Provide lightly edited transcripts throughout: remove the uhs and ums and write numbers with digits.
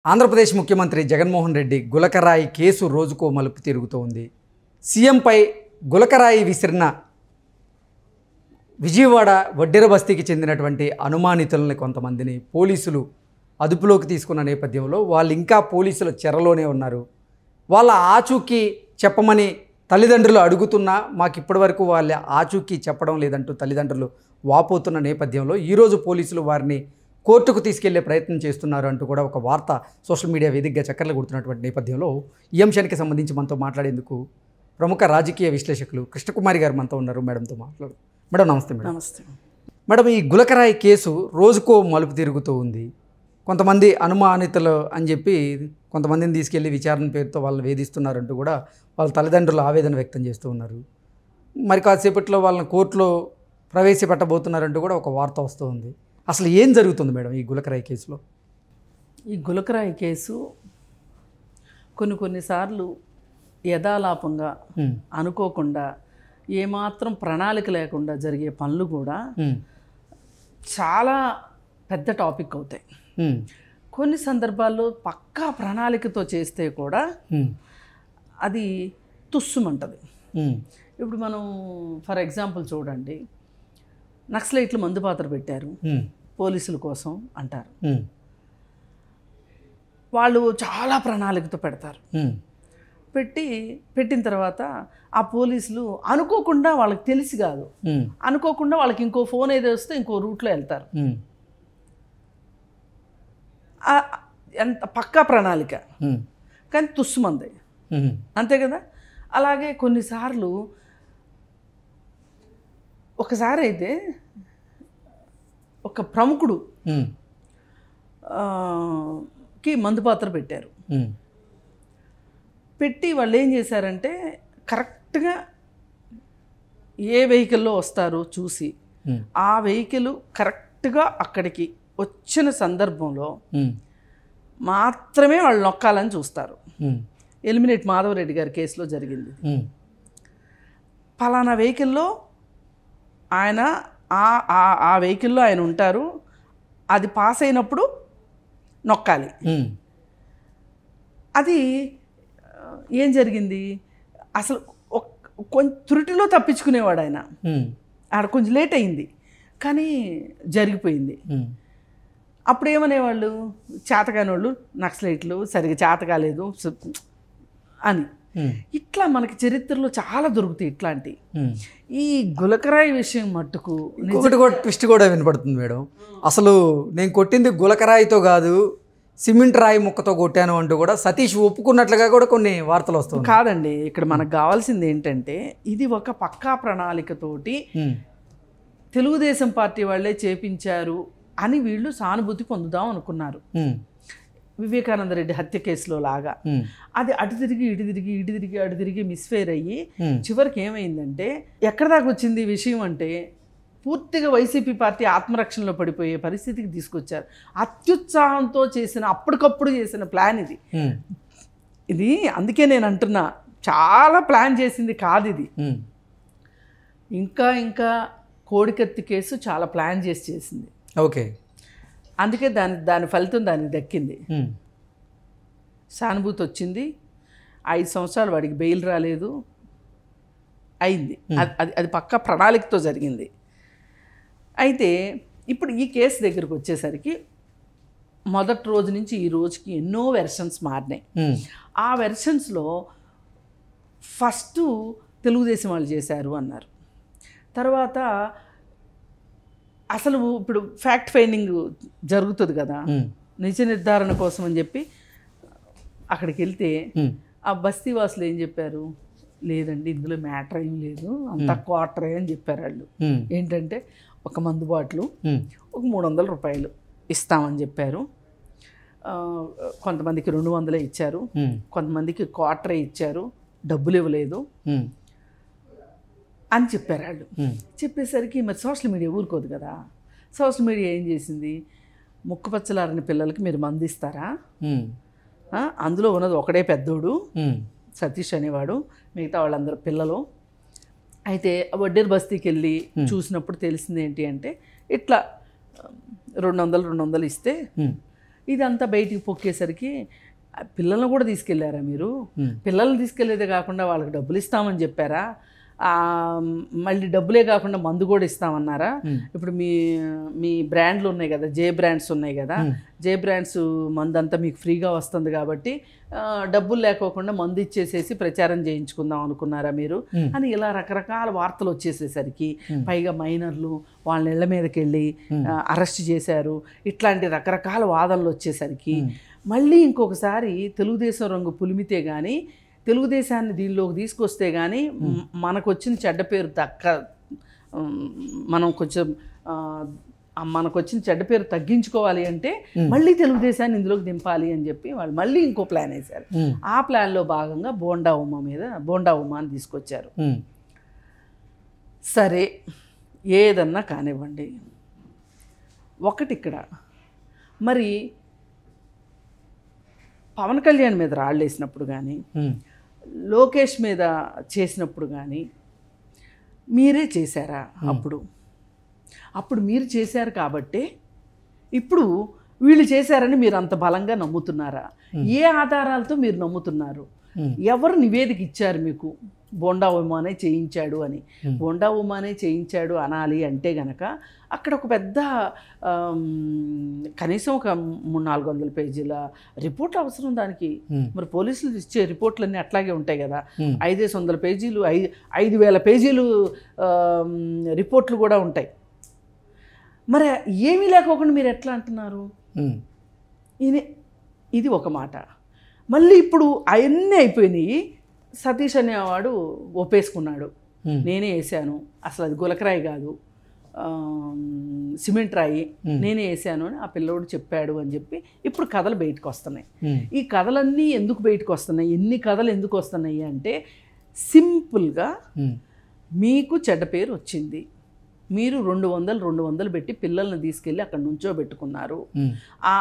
ఆంధ్రప్రదేశ్ ముఖ్యమంత్రి జగన్మోహన్ రెడ్డి గులకరాయి కేసు రోజుకో మలుపు తిరుగుతోంది. సీఎంపై గులకరాయి విసిరిన విజయవాడ వడ్డెర బస్తీకి చెందినటువంటి అనుమానితులని కొంతమందిని పోలీసులు అదుపులోకి తీసుకున్న నేపథ్యంలో వాళ్ళు ఇంకా పోలీసుల చెరలోనే ఉన్నారు. వాళ్ళ ఆచూకీ చెప్పమని తల్లిదండ్రులు అడుగుతున్నా మాకు ఇప్పటివరకు వాళ్ళ ఆచూకీ చెప్పడం లేదంటూ తల్లిదండ్రులు వాపోతున్న నేపథ్యంలో ఈరోజు పోలీసులు వారిని కోర్టుకు తీసుకెళ్లే ప్రయత్నం చేస్తున్నారు అంటూ కూడా ఒక వార్త సోషల్ మీడియా వేదికగా చక్కర్లు కొడుతున్నటువంటి నేపథ్యంలో ఈ అంశానికి సంబంధించి మనతో మాట్లాడేందుకు ప్రముఖ రాజకీయ విశ్లేషకులు కృష్ణకుమారి గారు మనతో ఉన్నారు. మేడంతో మాట్లాడు. మేడం నమస్తే. మేడం నమస్తే. మేడం, ఈ గులకరాయి కేసు రోజుకో మలుపు తిరుగుతూ ఉంది. కొంతమంది అనుమానితులు అని చెప్పి కొంతమందిని తీసుకెళ్లి విచారణ పేరుతో వాళ్ళని వేధిస్తున్నారంటూ కూడా వాళ్ళ తల్లిదండ్రులు ఆవేదన వ్యక్తం చేస్తూ ఉన్నారు. మరి కాసేపట్లో వాళ్ళని కోర్టులో ప్రవేశపెట్టబోతున్నారంటూ కూడా ఒక వార్త వస్తూ ఉంది. అసలు ఏం జరుగుతుంది మేడం ఈ గులకరాయి కేసులో? ఈ గులకరాయి కేసు కొన్నిసార్లు యథాలాపంగా అనుకోకుండా ఏమాత్రం ప్రణాళిక లేకుండా జరిగే పనులు కూడా చాలా పెద్ద టాపిక్ అవుతాయి. కొన్ని సందర్భాల్లో పక్కా ప్రణాళికతో చేస్తే కూడా అది తుస్సుమంటది. ఇప్పుడు మనం ఫర్ ఎగ్జాంపుల్ చూడండి, నక్సలైట్లు మందు పాత్ర పెట్టారు పోలీసుల కోసం అంటారు. వాళ్ళు చాలా ప్రణాళికతో పెడతారు. పెట్టిన తర్వాత ఆ పోలీసులు అనుకోకుండా, వాళ్ళకి తెలిసి కాదు, అనుకోకుండా వాళ్ళకి ఇంకో ఫోన్ ఏదో వస్తే ఇంకో రూట్లో వెళ్తారు. ఎంత పక్కా ప్రణాళిక, కానీ తుస్సుమంది అంతే కదా. అలాగే కొన్నిసార్లు ఒకసారి అయితే ఒక ప్రముఖుడు కి మందు పాత్ర పెట్టారు. పెట్టి వాళ్ళు ఏం చేశారంటే కరెక్ట్గా ఏ వెహికల్లో వస్తారో చూసి ఆ వెహికల్ కరెక్ట్గా అక్కడికి వచ్చిన సందర్భంలో మాత్రమే వాళ్ళు నొక్కాలని చూస్తారు. ఎలిమినేట్ మాధవరెడ్డి గారి కేసులో జరిగింది. పలానా వెహికల్లో ఆయన ఆ వెహికల్లో ఆయన ఉంటారు, అది పాస్ అయినప్పుడు నొక్కాలి. అది ఏం జరిగింది, అసలు కొంచెం త్రుటిలో తప్పించుకునేవాడు ఆయన. ఆడ కొంచెం లేట్ అయింది కానీ జరిగిపోయింది. అప్పుడు ఏమనేవాళ్ళు, చేతకాని వాళ్ళు నక్సలైట్లు, సరిగా చేత కాలేదు అని. ఇట్లా మనకి చరిత్రలో చాలా దొరుకుతాయి ఇట్లాంటి. ఈ గులకరాయి విషయం మట్టుకు ఇంకొకటి కూడా ట్విస్ట్ కూడా వినపడుతుంది మేడం. అసలు నేను కొట్టింది గులకరాయితో కాదు, సిమెంట్ రాయి ముక్కతో కొట్టాను అంటూ కూడా సతీష్ ఒప్పుకున్నట్లుగా కూడా కొన్ని వార్తలు వస్తాయి. కాదండి, ఇక్కడ మనకు కావాల్సింది ఏంటంటే ఇది ఒక పక్కా ప్రణాళికతోటి తెలుగుదేశం పార్టీ వాళ్ళే చేపించారు అని వీళ్ళు సానుభూతి పొందుదాం అనుకున్నారు. వివేకానంద రెడ్డి హత్య కేసులో లాగా అది అటు తిరిగి ఇటు తిరిగి ఇటు తిరిగి అటు తిరిగి మిస్ఫేర్ అయ్యి చివరికి ఏమైందంటే ఎక్కడ దాకా వచ్చింది విషయం అంటే పూర్తిగా వైసీపీ పార్టీ ఆత్మరక్షణలో పడిపోయే పరిస్థితికి తీసుకొచ్చారు. అత్యుత్సాహంతో చేసిన, అప్పటికప్పుడు చేసిన ప్లాన్ ఇది. అందుకే నేను అంటున్నా, చాలా ప్లాన్ చేసింది కాదు ఇది. ఇంకా కోడికత్తి కేసు చాలా ప్లాన్ చేసింది. ఓకే, అందుకే దాని ఫలితం దానికి దక్కింది. సానుభూతి వచ్చింది. 5 సంవత్సరాలు వాడికి బెయిల్ రాలేదు, అయింది. అది పక్కా ప్రణాళికతో జరిగింది. అయితే ఇప్పుడు ఈ కేసు దగ్గరకు వచ్చేసరికి మొదటి రోజు నుంచి ఈ రోజుకి ఎన్నో వెర్షన్స్ మారినాయి. ఆ వెర్షన్స్లో ఫస్ట్ తెలుగుదేశం వాళ్ళు చేశారు అన్నారు. తర్వాత అసలు ఇప్పుడు ఫ్యాక్ట్ ఫైండింగ్ జరుగుతుంది కదా, నిజ నిర్ధారణ కోసం అని చెప్పి అక్కడికి వెళ్తే ఆ బస్తీ వాసులు ఏం చెప్పారు, లేదండి ఇందులో మ్యాటర్ ఏం లేదు, అంత క్వార్టరే అని చెప్పారు వాళ్ళు. ఏంటంటే ఒక మందు బాటిల్ ఒక 300 రూపాయలు ఇస్తామని చెప్పారు. కొంతమందికి 200 ఇచ్చారు, కొంతమందికి క్వార్టరే ఇచ్చారు, డబ్బులు ఇవ్వలేదు అని చెప్పారు వాళ్ళు. చెప్పేసరికి మరి సోషల్ మీడియా ఊరుకోదు కదా. సోషల్ మీడియా ఏం చేసింది, ముక్కుపచ్చలారని పిల్లలకి మీరు మందు ఇస్తారా, అందులో ఉన్నది ఒకడే పెద్దోడు సతీష్ అనేవాడు, మిగతా వాళ్ళందరూ పిల్లలు. అయితే వడ్డేరు బస్తీకి వెళ్ళి చూసినప్పుడు తెలిసింది ఏంటి అంటే ఇట్లా 200 ఇస్తే ఇదంతా బయటికి పొక్కేసరికి పిల్లల్ని కూడా తీసుకెళ్లారా మీరు? పిల్లల్ని తీసుకెళ్లేదే కాకుండా వాళ్ళకి డబ్బులు ఇస్తామని చెప్పారా? మళ్ళీ డబ్బులే కాకుండా మందు కూడా ఇస్తామన్నారా? ఇప్పుడు మీ బ్రాండ్లు ఉన్నాయి కదా, జే బ్రాండ్స్ ఉన్నాయి కదా, జే బ్రాండ్స్ మందు అంతా మీకు ఫ్రీగా వస్తుంది కాబట్టి డబ్బులు లేకోకుండా మందు ఇచ్చేసేసి ప్రచారం చేయించుకుందాం అనుకున్నారా మీరు అని ఇలా రకరకాల వార్తలు వచ్చేసేసరికి, పైగా మైనర్లు వాళ్ళ ఇళ్ల మీదకి వెళ్ళి అరెస్ట్ చేశారు, ఇట్లాంటి రకరకాల వాదనలు వచ్చేసరికి మళ్ళీ ఇంకొకసారి తెలుగుదేశం రంగు పులిమితే కానీ, తెలుగుదేశాన్ని దీనిలోకి తీసుకొస్తే కానీ మనకు వచ్చిన చెడ్డ పేరు మనకు వచ్చిన చెడ్డ పేరు తగ్గించుకోవాలి అంటే మళ్ళీ తెలుగుదేశాన్ని ఇందులోకి దింపాలి అని చెప్పి వాళ్ళు మళ్ళీ ఇంకో ప్లాన్ వేశారు. ఆ ప్లాన్లో భాగంగా బోండా ఉమాని తీసుకొచ్చారు. సరే, ఏదన్నా కానివ్వండి. ఒకటి ఇక్కడ మరి పవన్ కళ్యాణ్ మీద రాళ్ళు వేసినప్పుడు కానీ, లోకేష్ మీద చేసినప్పుడు కానీ మీరే చేశారా? అప్పుడు మీరు చేశారు కాబట్టి ఇప్పుడు వీళ్ళు చేశారని మీరు అంత బలంగా నమ్ముతున్నారా? ఏ ఆధారాలతో మీరు నమ్ముతున్నారు? ఎవరు నివేదిక ఇచ్చారు మీకు బోండా ఉమానే చేయించాడు అని? బోండా ఉమానే చేయించాడు అనాలి అంటే గనక అక్కడ ఒక పెద్ద కనీసం ఒక 300-400 పేజీల రిపోర్ట్ అవసరం దానికి. మరి పోలీసులు ఇచ్చే రిపోర్ట్లన్నీ అట్లాగే ఉంటాయి కదా, 500 పేజీలు 5,000 పేజీలు రిపోర్ట్లు కూడా ఉంటాయి. మరి ఏమీ లేకోకుండా మీరు ఎట్లా అంటున్నారు? ఇది ఒక మాట. మళ్ళీ ఇప్పుడు అవన్నీ అయిపోయినాయి, సతీష్ అనేవాడు ఒప్పేసుకున్నాడు, నేనే వేసాను, అసలు అది గులకరాయి కాదు, సిమెంట్ రాయి, నేనే వేసాను అని ఆ పిల్లోడు చెప్పాడు అని చెప్పి ఇప్పుడు కథలు బయటకు వస్తున్నాయి. ఈ కథలన్నీ ఎందుకు బయటకు వస్తున్నాయి, ఎన్ని కథలు ఎందుకు వస్తున్నాయి అంటే సింపుల్గా మీకు చెడ్డ పేరు వచ్చింది, మీరు 200 పెట్టి పిల్లల్ని తీసుకెళ్ళి అక్కడ నుంచోబెట్టుకున్నారు. ఆ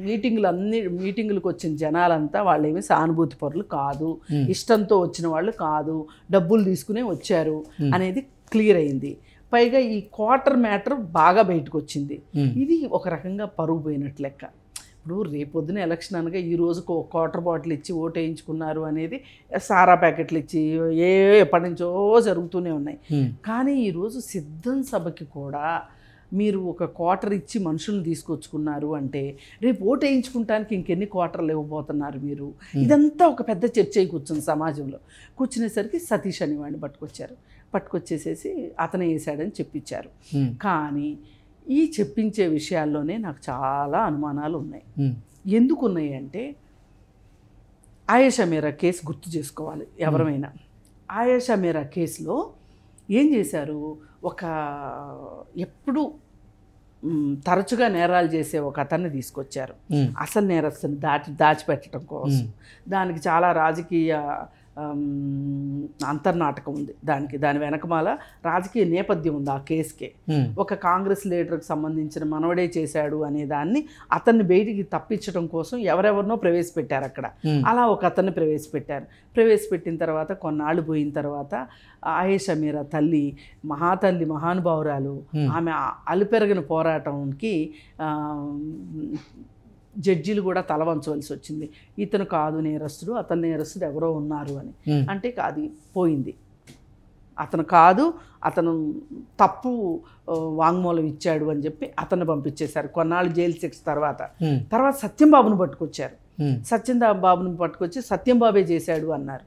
మీటింగులకు వచ్చిన జనాలంతా వాళ్ళేమి సానుభూతి పరులు కాదు, ఇష్టంతో వచ్చిన వాళ్ళు కాదు, డబ్బులు తీసుకునే వచ్చారు అనేది క్లియర్ అయింది. పైగా ఈ క్వార్టర్ మ్యాటర్ బాగా బయటకు వచ్చింది. ఇది ఒక రకంగా పరుగు పోయినట్లు లెక్క. ఇప్పుడు రేపొద్దున ఎలక్షన్ అనగా ఈ రోజుకు ఒక క్వార్టర్ బాటిల్ ఇచ్చి ఓటు వేయించుకున్నారు అనేది సారా ప్యాకెట్లు ఇచ్చి ఎప్పటి నుంచో జరుగుతూనే ఉన్నాయి. కానీ ఈరోజు సిద్ధం సభకి కూడా మీరు ఒక క్వార్టర్ ఇచ్చి మనుషులను తీసుకొచ్చుకున్నారు అంటే రేపు ఓటు వేయించుకుంటానికి ఇంకెన్ని క్వార్టర్లు ఇవ్వబోతున్నారు మీరు? ఇదంతా ఒక పెద్ద చర్చ కూర్చుంది సమాజంలో. కూర్చునేసరికి సతీష్ అనేవాడిని పట్టుకొచ్చేసేసి అతనే వేసాడని చెప్పించారు. కానీ ఈ చెప్పించే విషయాల్లోనే నాకు చాలా అనుమానాలు ఉన్నాయి. ఎందుకు ఉన్నాయి అంటే, ఆయేషా మీరా కేసు గుర్తు చేసుకోవాలి ఎవరమైనా. ఆయేషా మీరా కేసులో ఏం చేశారు, ఎప్పుడు తరచుగా నేరాలు చేసే ఒక అతన్ని తీసుకొచ్చారు అసలు నేరస్తుని దాచిపెట్టడం కోసం. దానికి చాలా రాజకీయ అంతర్నాటకం ఉంది, దాని వెనకమాల రాజకీయ నేపథ్యం ఉంది. ఆ కేసుకే ఒక కాంగ్రెస్ లీడర్కి సంబంధించిన మనవడే చేశాడు అనే దాన్ని అతన్ని బయటికి తప్పించడం కోసం ఎవరెవరినో ప్రవేశపెట్టారు అక్కడ. అలా ఒక అతన్ని ప్రవేశపెట్టిన తర్వాత కొన్నాళ్ళు పోయిన తర్వాత ఆయేషా మీరా తల్లి మహానుభావురాలు, ఆమె అలుపెరగిన పోరాటంకి జడ్జీలు కూడా తల వంచవలసి వచ్చింది. ఇతను కాదు నేరస్తుడు, అతను నేరస్తుడు ఎవరో ఉన్నారు అని. అంటే అది పోయింది, అతను కాదు, అతను తప్పు వాంగ్మూలం ఇచ్చాడు అని చెప్పి అతన్ని పంపించేశారు. కొన్నాళ్ళు జైలు శిక్ష తర్వాత సత్యంబాబును పట్టుకొచ్చారు. సత్యంబాబుని పట్టుకొచ్చి సత్యంబాబే చేశాడు అన్నారు.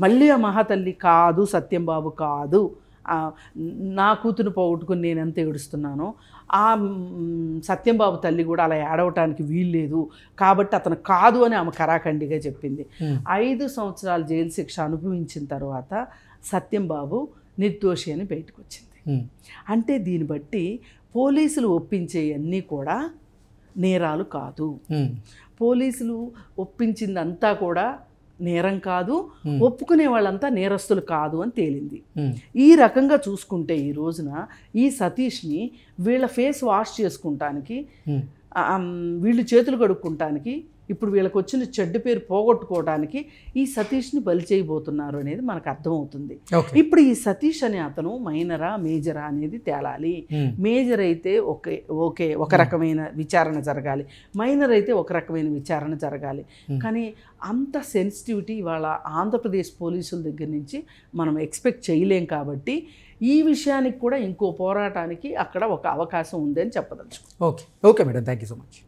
మళ్ళీ ఆ మహాతల్లి కాదు, సత్యంబాబు కాదు, నా కూతురు పోగొట్టుకుని నేను ఎంత ఏడుస్తున్నానో ఆ సత్యంబాబు తల్లి కూడా అలా ఏడవటానికి వీల్లేదు కాబట్టి అతను కాదు అని ఆమె కరాఖండిగా చెప్పింది. 5 సంవత్సరాలు జైలు శిక్ష అనుభవించిన తర్వాత సత్యంబాబు నిర్దోషి అని బయటకు వచ్చింది. అంటే దీన్ని బట్టి పోలీసులు ఒప్పించేవన్నీ కూడా నేరాలు కాదు, పోలీసులు ఒప్పించిందంతా కూడా నేరం కాదు, ఒప్పుకునే వాళ్ళంతా నేరస్తులు కాదు అని తేలింది. ఈ రకంగా చూసుకుంటే ఈ రోజున ఈ సతీష్ని వీళ్ళ ఫేస్ వాష్ చేసుకుంటానికి, వీళ్ళు చేతులు కడుక్కుంటానికి ఇప్పుడు వీళ్ళకి వచ్చిన చెడ్డ పేరు పోగొట్టుకోవడానికి ఈ సతీష్ని బలి చేయబోతున్నారు అనేది మనకు అర్థమవుతుంది. ఇప్పుడు ఈ సతీష్ అనే అతను మైనరా మేజరా అనేది తేలాలి. మేజర్ అయితే ఓకే ఒక రకమైన విచారణ జరగాలి, మైనర్ అయితే ఒక రకమైన విచారణ జరగాలి. కానీ అంత సెన్సిటివిటీ వాళ్ళ ఆంధ్రప్రదేశ్ పోలీసుల దగ్గర నుంచి మనం ఎక్స్పెక్ట్ చేయలేం. కాబట్టి ఈ విషయానికి కూడా ఇంకో పోరాటానికి అక్కడ ఒక అవకాశం ఉందని చెప్పదలుచు. Okay madam, thank you so much.